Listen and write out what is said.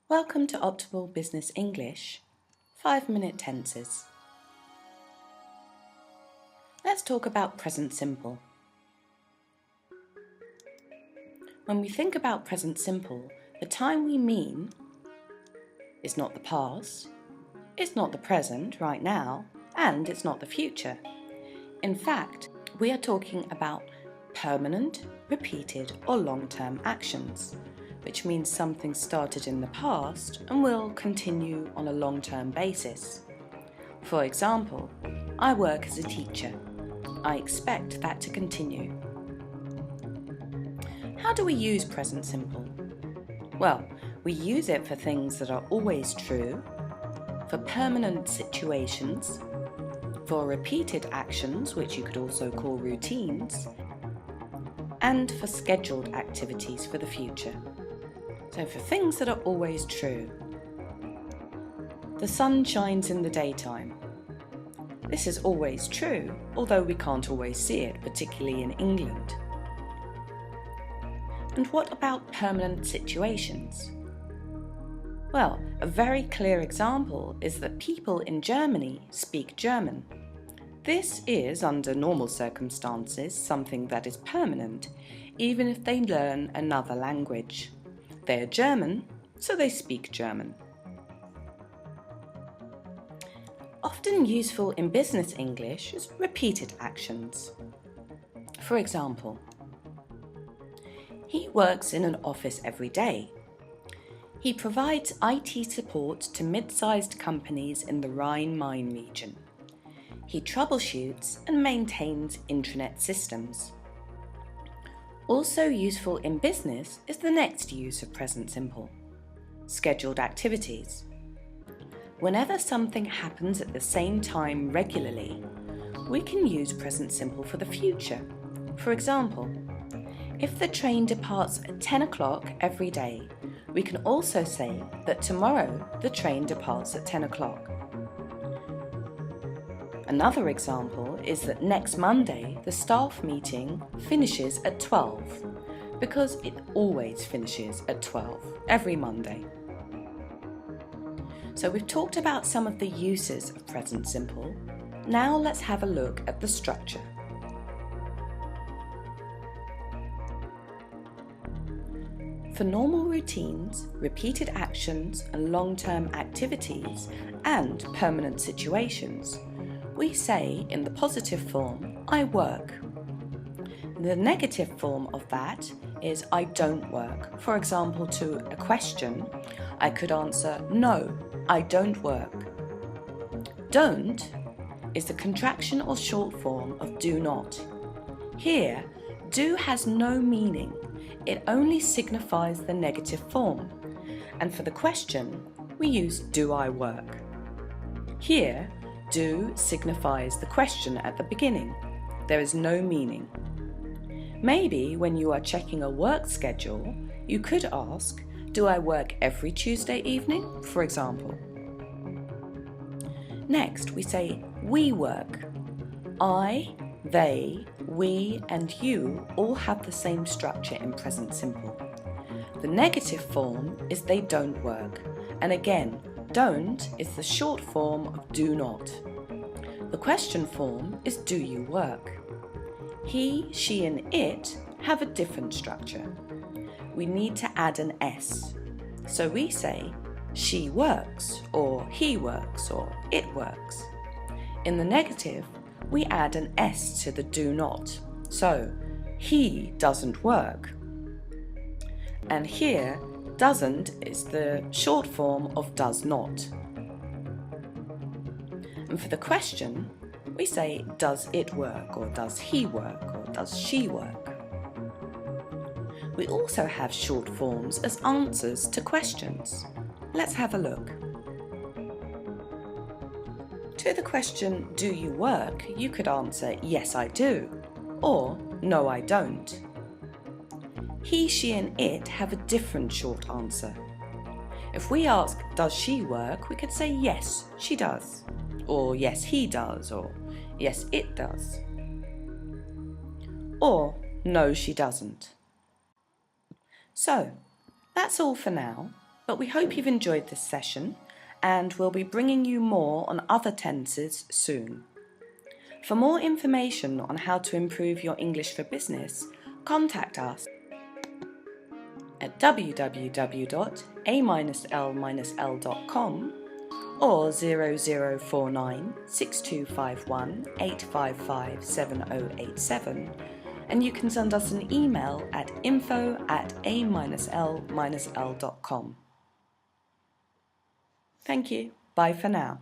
Welcome to Optimal Business English, 5-minute tenses. Let's talk about present simple. When we think about present simple, the time we mean is not the past, it's not the present right now, and it's not the future. In fact, we are talking about permanent, repeated, or long-term actions, which means something started in the past and will continue on a long-term basis. For example, I work as a teacher. I expect that to continue. How do we use present simple? Well, we use it for things that are always true, for permanent situations, for repeated actions, which you could also call routines, and for scheduled activities for the future. So for things that are always true. The sun shines in the daytime. This is always true, although we can't always see it, particularly in England. And what about permanent situations? Well, a very clear example is that people in Germany speak German. This is, under normal circumstances, something that is permanent, even if they learn another language. They are German, so they speak German. Often useful in business English is repeated actions. For example, he works in an office every day. He provides IT support to mid-sized companies in the Rhine-Main region. He troubleshoots and maintains intranet systems. Also useful in business is the next use of present simple: scheduled activities. Whenever something happens at the same time regularly, we can use present simple for the future. For example, if the train departs at 10 o'clock every day, we can also say that tomorrow the train departs at 10 o'clock. Another example is that next Monday the staff meeting finishes at 12, because it always finishes at 12 every Monday. So we've talked about some of the uses of present simple. Now let's have a look at the structure. For normal routines, repeated actions and long-term activities and permanent situations, we say in the positive form, I work. The negative form of that is I don't work. For example, to a question, I could answer, no, I don't work. Don't is the contraction or short form of do not. Here, do has no meaning. It only signifies the negative form. And for the question, we use do I work. Here, do signifies the question at the beginning. There is no meaning. Maybe when you are checking a work schedule, you could ask, do I work every Tuesday evening, for example? Next, we say we work. I, they, we, and you all have the same structure in present simple. The negative form is they don't work, and again, don't is the short form of do not. The question form is do you work. He, she, and it have a different structure. We need to add an S. So we say she works, or he works, or it works. In the negative, we add an S to the do not. So he doesn't work. And here, doesn't is the short form of does not. And for the question, we say does it work, or does he work, or does she work. We also have short forms as answers to questions. Let's have a look. To the question, do you work, you could answer yes I do, or no I don't. He, she, and it have a different short answer. If we ask, does she work, we could say yes, she does, or yes, he does, or yes, it does, or no, she doesn't. So, that's all for now. But we hope you've enjoyed this session, and we'll be bringing you more on other tenses soon. For more information on how to improve your English for business, contact us at www.a-l-l.com or 0049 6251 855 7087, and you can send us an email at info@a-l-l.com. Thank you. Bye for now.